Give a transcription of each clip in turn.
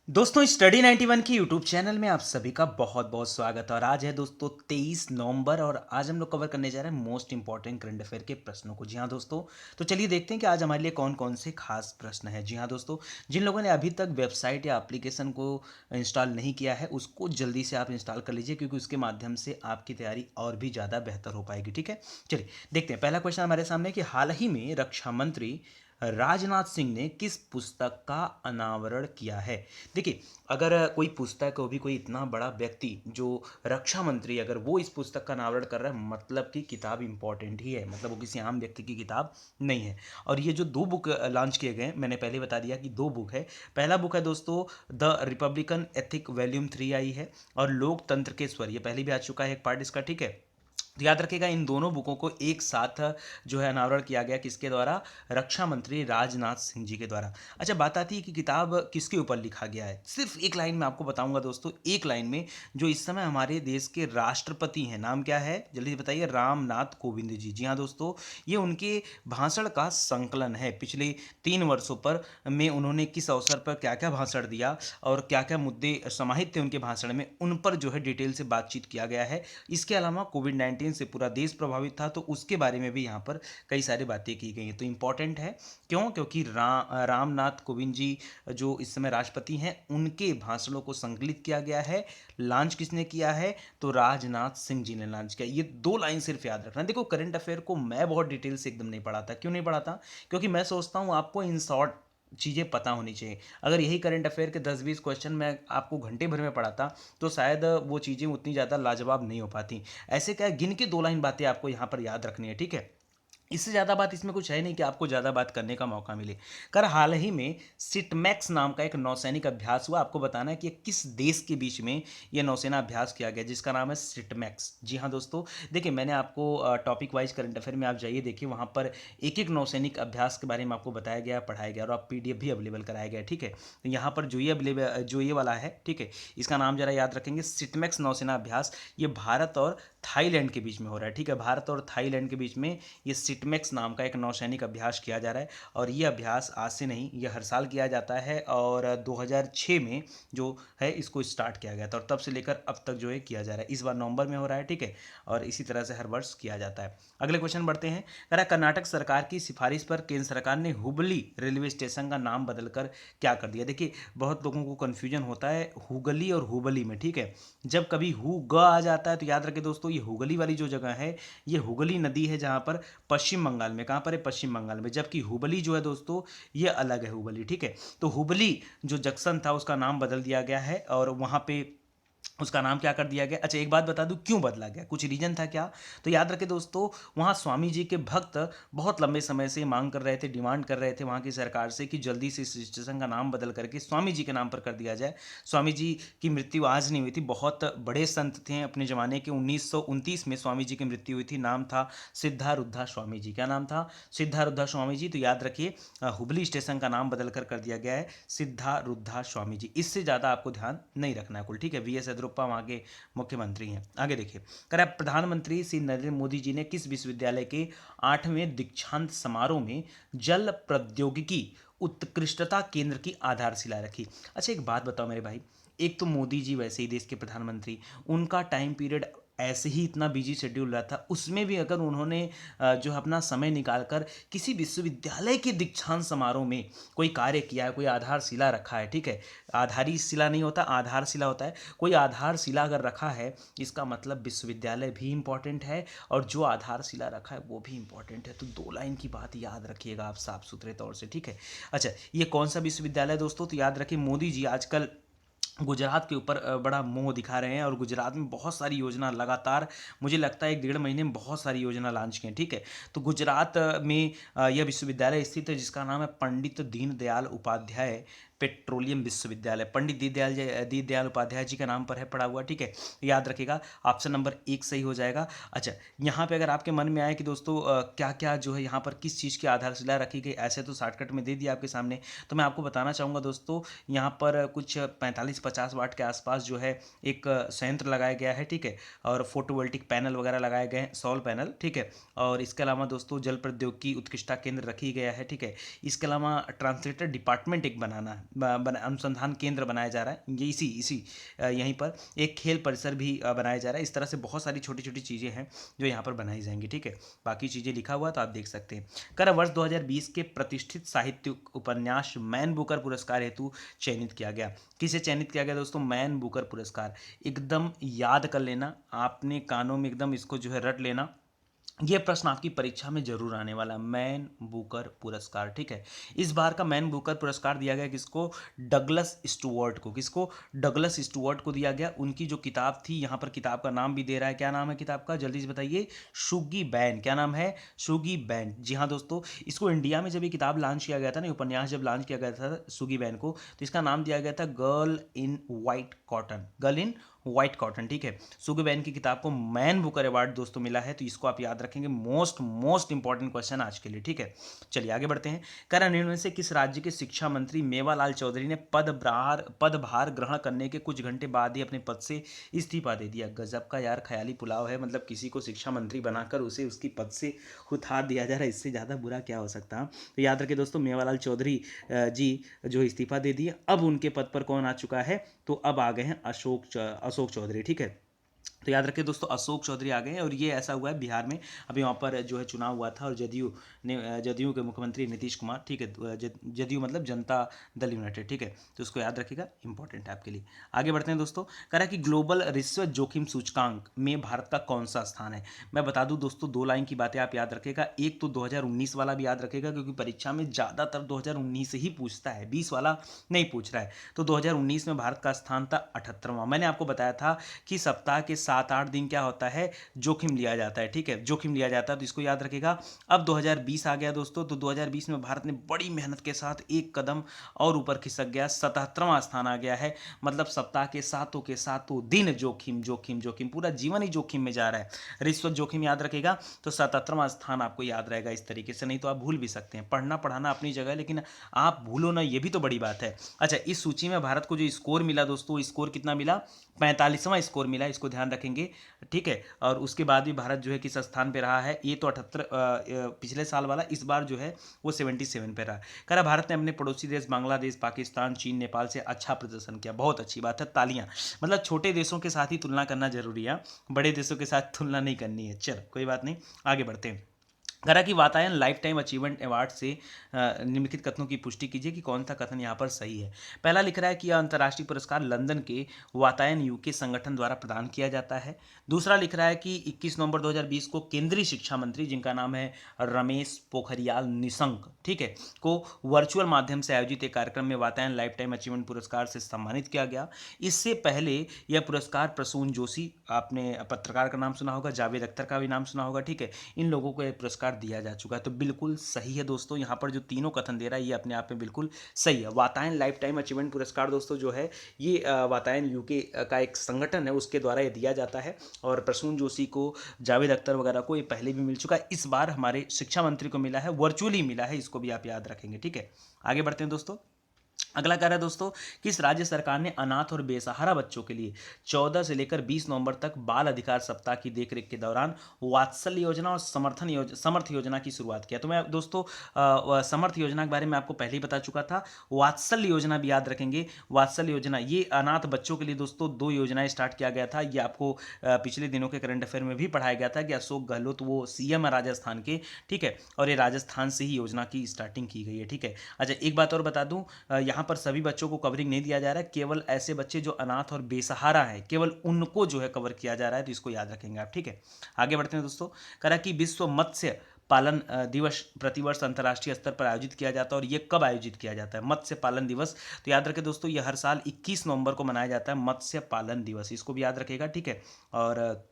दोस्तों स्टडी 91 की YouTube channel में आप सभी का बहुत बहुत स्वागत है। और आज है दोस्तों 23 नवंबर और आज हम लोग कवर करने जा रहे हैं मोस्ट इंपॉर्टेंट करंट अफेयर के प्रश्नों को। जी हाँ दोस्तों, तो चलिए देखते हैं कि आज हमारे लिए कौन कौन से खास प्रश्न हैं। जी हाँ दोस्तों, जिन लोगों ने अभी तक वेबसाइट या एप्लीकेशन को इंस्टॉल नहीं किया है उसको जल्दी से आप इंस्टॉल कर लीजिए, क्योंकि उसके माध्यम से आपकी तैयारी और भी ज़्यादा बेहतर हो पाएगी। ठीक है, चलिए देखते हैं। पहला क्वेश्चन हमारे सामने कि हाल ही में रक्षा मंत्री राजनाथ सिंह ने किस पुस्तक का अनावरण किया है। देखिए, अगर कोई पुस्तक हो भी, कोई इतना बड़ा व्यक्ति जो रक्षा मंत्री, अगर वो इस पुस्तक का अनावरण कर रहा है, मतलब कि किताब इंपॉर्टेंट ही है, मतलब वो किसी आम व्यक्ति की किताब नहीं है। और ये जो दो बुक लॉन्च किए गए, मैंने पहले बता दिया कि दो बुक है। पहला बुक है दोस्तों द रिपब्लिकन एथिक वॉल्यूम 3 आई है, और लोकतंत्र के स्वर, ये पहले भी आ चुका है एक पार्ट इसका। ठीक है, तो याद रखिएगा इन दोनों बुकों को एक साथ जो है अनावरण किया गया, किसके द्वारा? रक्षा मंत्री राजनाथ सिंह जी के द्वारा। अच्छा, बात आती है कि किताब किसके ऊपर लिखा गया है। सिर्फ एक लाइन में आपको बताऊंगा दोस्तों, एक लाइन में। जो इस समय हमारे देश के राष्ट्रपति हैं, नाम क्या है जल्दी से बताइए? रामनाथ कोविंद जी। जी हाँ दोस्तों, ये उनके भाषण का संकलन है। पिछले 3 वर्षों पर में उन्होंने किस अवसर पर क्या क्या भाषण दिया और क्या क्या मुद्दे समाहित थे उनके भाषण में, उन पर जो है डिटेल से बातचीत किया गया है। इसके अलावा कोविड-19 से पूरा देश प्रभावित था, तो उसके बारे में भी यहाँ पर कई सारी बातें की गई हैं। तो इम्पॉर्टेंट है, क्यों? क्योंकि रामनाथ कोविंद जी जो इस समय राष्ट्रपति हैं, उनके भाषणों को संकलित किया गया है। लॉन्च किसने किया है? तो राजनाथ सिंह जी ने लॉन्च किया। ये दो लाइन सिर्फ याद रखना। देखो, करंट अफेयर को मैं बहुत डिटेल से एकदम नहीं पढ़ाता। क्यों नहीं पढ़ाता? क्योंकि मैं सोचता हूँ आपको इन शॉर्ट चीज़ें पता होनी चाहिए। अगर यही करंट अफेयर के 10-20 क्वेश्चन मैं आपको घंटे भर में पढ़ाता, तो शायद वो चीज़ें उतनी ज़्यादा लाजवाब नहीं हो पाती। ऐसे क्या है, गिन के 2 लाइन बातें आपको यहाँ पर याद रखनी है। ठीक है, इससे ज़्यादा बात इसमें कुछ है नहीं कि आपको ज़्यादा बात करने का मौका मिले। कर हाल ही में सिटमैक्स नाम का एक नौसैनिक अभ्यास हुआ। आपको बताना है कि किस देश के बीच में ये नौसेना अभ्यास किया गया, जिसका नाम है सिटमैक्स। जी हाँ दोस्तों, देखिए मैंने आपको टॉपिक वाइज करंट अफेयर में आप जाइए, देखिए वहाँ पर एक एक नौसैनिक अभ्यास के बारे में आपको बताया गया, पढ़ाया गया, और आप पीडीएफ भी अवेलेबल कराया गया। ठीक है, तो यहाँ पर जो ये वाला है, ठीक है, इसका नाम जरा याद रखेंगे, सिटमैक्स नौसेना अभ्यास। ये भारत और थाईलैंड के बीच में हो रहा है। ठीक है, भारत और थाईलैंड के बीच में ये सिटमैक्स नाम का एक नौसैनिक अभ्यास किया जा रहा है। और ये अभ्यास आज से नहीं, ये हर साल किया जाता है, और 2006 में जो है इसको स्टार्ट किया गया था, और तब से लेकर अब तक जो है किया जा रहा है। इस बार नवंबर में हो रहा है। ठीक है, और इसी तरह से हर वर्ष किया जाता है। अगले क्वेश्चन बढ़ते हैं। कह रहा है, कर्नाटक सरकार की सिफारिश पर केंद्र सरकार ने हुबली रेलवे स्टेशन का नाम बदलकर क्या कर दिया। देखिए, बहुत लोगों को कन्फ्यूजन होता है हुगली और हुबली में। ठीक है, जब कभी हु ग आ जाता है तो याद रखें दोस्तों, ये हुगली वाली जो जगह है, ये हुगली नदी है, जहाँ पर पश्चिम बंगाल में, कहाँ पर है? पश्चिम बंगाल में। जबकि हुबली जो है दोस्तों, ये अलग है हुबली। ठीक है, तो हुबली जो जंक्शन था उसका नाम बदल दिया गया है, और वहाँ पे उसका नाम क्या कर दिया गया। अच्छा, एक बात बता दूं, क्यों बदला गया? कुछ रीजन था क्या? तो याद रखें दोस्तों, वहाँ स्वामी जी के भक्त बहुत लंबे समय से मांग कर रहे थे, डिमांड कर रहे थे वहाँ की सरकार से कि जल्दी से इस स्टेशन का नाम बदल करके स्वामी जी के नाम पर कर दिया जाए। स्वामी जी की मृत्यु आज नहीं हुई थी, बहुत बड़े संत थे अपने ज़माने के। 1929 में स्वामी जी की मृत्यु हुई थी। नाम था सिद्धारुद्धा स्वामी जी। क्या नाम था? सिद्धारुद्धा स्वामी जी। तो याद रखिए, हुबली स्टेशन का नाम बदल कर दिया गया है सिद्धारुद्धा स्वामी जी। इससे ज़्यादा आपको ध्यान नहीं रखना है कुल। ठीक है, वी एस येदियुरप्पा वहाँ के मुख्यमंत्री हैं। आगे देखिए, कह रहा है, प्रधानमंत्री श्री नरेंद्र मोदी जी ने किस विश्वविद्यालय के 8वें दीक्षांत समारोह में जल प्रौद्योगिकी उत्कृष्टता केंद्र की आधारशिला रखी। अच्छा, एक बात बताओ मेरे भाई, एक तो मोदी जी वैसे ही देश के प्रधानमंत्री, उनका टाइम पीरियड ऐसे ही इतना बिजी शेड्यूल रहा था, उसमें भी अगर उन्होंने जो है अपना समय निकालकर किसी विश्वविद्यालय के दीक्षांत समारोह में कोई कार्य किया है, कोई आधारशिला रखा है। ठीक है, आधारी शिला नहीं होता, आधारशिला होता है। कोई आधारशिला अगर रखा है, इसका मतलब विश्वविद्यालय भी इंपॉर्टेंट है, और जो आधारशिला रखा है वो भी इंपॉर्टेंट है। तो 2 लाइन की बात याद रखिएगा आप साफ सुथरे तौर से। ठीक है, अच्छा, ये कौन सा विश्वविद्यालय दोस्तों? तो याद रखिए, मोदी जी आजकल गुजरात के ऊपर बड़ा मोह दिखा रहे हैं, और गुजरात में बहुत सारी योजना लगातार, मुझे लगता है 1 डेढ़ महीने में बहुत सारी योजना लॉन्च की हैं। ठीक है, तो गुजरात में यह विश्वविद्यालय स्थित है, जिसका नाम है पंडित दीनदयाल उपाध्याय पेट्रोलियम विश्वविद्यालय। पंडित दीनदयाल उपाध्याय जी के नाम पर है पड़ा हुआ। ठीक है, याद रखिएगा, ऑप्शन नंबर 1 सही हो जाएगा। अच्छा, यहाँ पे अगर आपके मन में आए कि दोस्तों क्या क्या जो है यहाँ पर किस चीज़ की आधारशिला रखी गई, ऐसे तो शॉर्टकट में दे दिया आपके सामने, तो मैं आपको बताना चाहूँगा दोस्तों, यहाँ पर कुछ 45-50 वाट के आसपास जो है एक संयंत्र लगाया गया है। ठीक है, और फोटोवोल्टिक पैनल वगैरह लगाए गए हैं, सौर पैनल। ठीक है, और इसके अलावा दोस्तों जल प्रौद्योगिकी उत्कृष्टता केंद्र रखी गया है। ठीक है, इसके अलावा ट्रांसलेटर डिपार्टमेंट एक बनाना है, अनुसंधान केंद्र बनाया जा रहा है, ये इसी इसी यहीं पर एक खेल परिसर भी बनाया जा रहा है। इस तरह से बहुत सारी छोटी छोटी चीज़ें हैं जो यहाँ पर बनाई जाएंगी, ठीक है। बाकी चीज़ें लिखा हुआ तो आप देख सकते हैं। कर वर्ष 2020 के प्रतिष्ठित साहित्य उपन्यास मैन बुकर पुरस्कार हेतु चयनित किया गया। किसे चयनित किया गया दोस्तों? मैन बुकर पुरस्कार। एकदम याद कर लेना, आपने कानों में एकदम इसको जो है रट लेना। ये प्रश्न आपकी परीक्षा में जरूर आने वाला, मैन बुकर पुरस्कार, ठीक है। इस बार का मैन बुकर पुरस्कार दिया गया किसको? डगलस स्टुअर्ट को। किसको? डगलस स्टुअर्ट को दिया गया। उनकी जो किताब थी, यहाँ पर किताब का नाम भी दे रहा है, क्या नाम है किताब का, जल्दी से बताइए। शुगी बैन। क्या नाम है? शुगी बैन। जी हाँ दोस्तों, इसको इंडिया में जब ये किताब लॉन्च किया गया था ना, उपन्यास जब लॉन्च किया गया था शुगी बैन को, तो इसका नाम दिया गया था girl in white cotton. Girl in white cotton, ठीक है। सुगबैन की किताब को मैन बुकर अवार्ड दोस्तों मिला है, तो इसको आप याद रखेंगे। मोस्ट मोस्ट इंपॉर्टेंट क्वेश्चन आज के लिए, ठीक है। चलिए आगे बढ़ते हैं। करा निर्णय से किस राज्य के शिक्षा मंत्री मेवालाल चौधरी ने पदभार ग्रहण करने के कुछ घंटे बाद ही अपने पद से इस्तीफा दे दिया? गजब का यार ख्याली पुलाव है, मतलब किसी को शिक्षा मंत्री बनाकर उसे उसकी पद से उतार दिया जा रहा है, इससे ज़्यादा बुरा क्या हो सकता है। तो याद रखिए दोस्तों, मेवालाल चौधरी जी जो इस्तीफा दे दिए, अब उनके पद पर कौन आ चुका है? तो अब आ गए हैं अशोक चौधरी, ठीक है। तो याद रखिए दोस्तों, अशोक चौधरी आ गए हैं, और ये ऐसा हुआ है बिहार में, अभी वहाँ पर जो है चुनाव हुआ था, और जदयू के मुख्यमंत्री नीतीश कुमार, ठीक है। जदयू मतलब जनता दल यूनाइटेड, ठीक है। तो उसको याद रखिएगा, इंपॉर्टेंट है आपके लिए। आगे बढ़ते हैं दोस्तों। कह रहा है कि ग्लोबल रिश्वत जोखिम सूचकांक में भारत का कौन सा स्थान है? मैं बता दूं दोस्तों, दो लाइन की बातें आप याद रखिएगा। एक तो 2019 वाला भी याद रखिएगा, क्योंकि परीक्षा में ज़्यादातर 2019 से ही पूछता है, 20 वाला नहीं पूछ रहा है। तो 2019 में भारत का स्थान था 78वां। मैंने आपको बताया था कि सप्ताह के 7-8 दिन क्या होता है, जोखिम लिया जाता है, ठीक है, जोखिम लिया जाता है, तो इसको याद रखिएगा। अब 2020 आ गया दोस्तों, तो 2020 में भारत ने बड़ी मेहनत के साथ एक कदम और ऊपर खिसक गया, 77वां स्थान आ गया है। मतलब सप्ताह के सातों दिन जोखिम जोखिम जोखिम, पूरा जीवन ही जोखिम में जा रहा है। रिश्वत जोखिम याद रखिएगा, तो 77वां स्थान आपको याद रहेगा इस तरीके से, नहीं तो आप भूल भी सकते हैं। पढ़ना पढ़ाना अपनी जगह, लेकिन आप भूलो ना, ये भी तो बड़ी बात है। अच्छा, इस सूची में भारत को जो स्कोर मिला दोस्तों, स्कोर कितना मिला? 45वां स्कोर मिला, इसको ध्यान रखेंगे, ठीक है। और उसके बाद भी भारत जो है किस स्थान पे रहा है? ये तो 78 पिछले साल वाला, इस बार जो है वो 77 पे रहा। कह रहा भारत ने अपने पड़ोसी देश बांग्लादेश, पाकिस्तान, चीन, नेपाल से अच्छा प्रदर्शन किया। बहुत अच्छी बात है, तालियां। मतलब छोटे देशों के साथ ही तुलना करना जरूरी है, बड़े देशों के साथ तुलना नहीं करनी है। चलो कोई बात नहीं, आगे बढ़ते हैं। करा कि Vatayan life time achievement award से निम्नलिखित कथनों की पुष्टि कीजिए कि कौन सा कथन यहाँ पर सही है। पहला लिख रहा है कि यह अंतर्राष्ट्रीय पुरस्कार लंदन के वातायन यूके संगठन द्वारा प्रदान किया जाता है। दूसरा लिख रहा है कि 21 नवंबर 2020 को केंद्रीय शिक्षा मंत्री, जिनका नाम है रमेश पोखरियाल निशंक, ठीक है, को वर्चुअल माध्यम से आयोजित एक कार्यक्रम में वातायन लाइफ टाइम अचीवमेंट पुरस्कार से सम्मानित किया गया। इससे पहले यह पुरस्कार प्रसून जोशी, आपने पत्रकार का नाम सुना होगा, जावेद अख्तर का भी नाम सुना होगा, ठीक है, इन लोगों को यह पुरस्कार दिया जा चुका है। तो बिल्कुल सही है दोस्तों, यहाँ पर जो तीनों कथन दे रहा है ये अपने आप में बिल्कुल सही है। वातायन लाइफ टाइम अचीवमेंट पुरस्कार दोस्तों जो है ये वातायन यूके का एक संगठन है, उसके द्वारा ये दिया जाता है। और प्रसून जोशी को, जावेद अख्तर वगैरह को ये पहले भी मिल चुका है, इस बार हमारे शिक्षा मंत्री को मिला है, वर्चुअली मिला है, इसको भी आप याद रखेंगे, ठीक है। आगे बढ़ते हैं दोस्तों। अगला कह रहा है दोस्तों, किस राज्य सरकार ने अनाथ और बेसहारा बच्चों के लिए 14 से लेकर 20 नवंबर तक बाल अधिकार सप्ताह की देखरेख के दौरान वात्सल्य योजना और समर्थ योजना की शुरुआत किया? तो मैं दोस्तों समर्थ योजना के बारे में आपको पहले ही बता चुका था। वात्सल्य योजना भी याद रखेंगे। वात्सल्य योजना ये अनाथ बच्चों के लिए दोस्तों 2 योजनाएं स्टार्ट किया गया था। ये आपको पिछले दिनों के करंट अफेयर में भी पढ़ाया गया था कि अशोक गहलोत वो सीएम है राजस्थान के, ठीक है, और ये राजस्थान से ही योजना की स्टार्टिंग की गई है, ठीक है। अच्छा, एक बात और बता दूं, यहाँ पर सभी बच्चों को कवरिंग नहीं दिया जा रहा है, केवल ऐसे बच्चे जो अनाथ और बेसहारा हैं, केवल उनको जो है कवर किया जा रहा है, तो इसको याद रखेंगे आप, ठीक है। आगे बढ़ते हैं दोस्तों। करा कि विश्व मत्स्य पालन दिवस प्रतिवर्ष अंतर्राष्ट्रीय स्तर पर आयोजित किया जाता है, और ये कब आयोजित किया जाता है? मत्स्य पालन दिवस। तो याद रखें दोस्तों, ये हर साल 21 नवंबर को मनाया जाता है, मत्स्य पालन दिवस, इसको भी याद रखेगा, ठीक है। और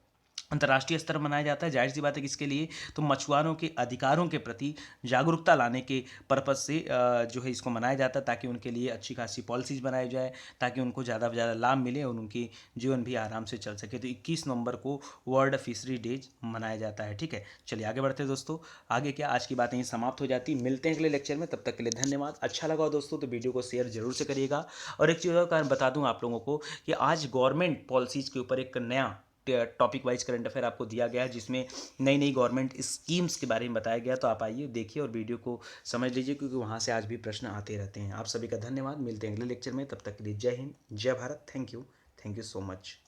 अंतर्राष्ट्रीय स्तर पर मनाया जाता है, जाहिर सी बात है किसके लिए? तो मछुआरों के अधिकारों के प्रति जागरूकता लाने के पर्पज से जो है इसको मनाया जाता है, ताकि उनके लिए अच्छी खासी पॉलिसीज बनाई जाए, ताकि उनको ज़्यादा से ज़्यादा लाभ मिले और उनकी जीवन भी आराम से चल सके। तो 21 नवंबर को वर्ल्ड फिशरी डेज मनाया जाता है, ठीक है। चलिए आगे बढ़ते हैं दोस्तों। आगे क्या, आज की बात यहीं समाप्त हो जाती। मिलते हैं अगले लेक्चर में, तब तक के लिए धन्यवाद। अच्छा लगा हो दोस्तों तो वीडियो को शेयर जरूर से करिएगा। और एक चीज़ और बता दूँ आप लोगों को कि आज गवर्नमेंट पॉलिसीज़ के ऊपर एक नया टॉपिक वाइज करंट अफेयर आपको दिया गया है, जिसमें नई नई गवर्नमेंट स्कीम्स के बारे में बताया गया। तो आप आइए, देखिए और वीडियो को समझ लीजिए, क्योंकि वहाँ से आज भी प्रश्न आते रहते हैं। आप सभी का धन्यवाद, मिलते हैं अगले लेक्चर में, तब तक के लिए जय हिंद, जय Bharat, thank you so much.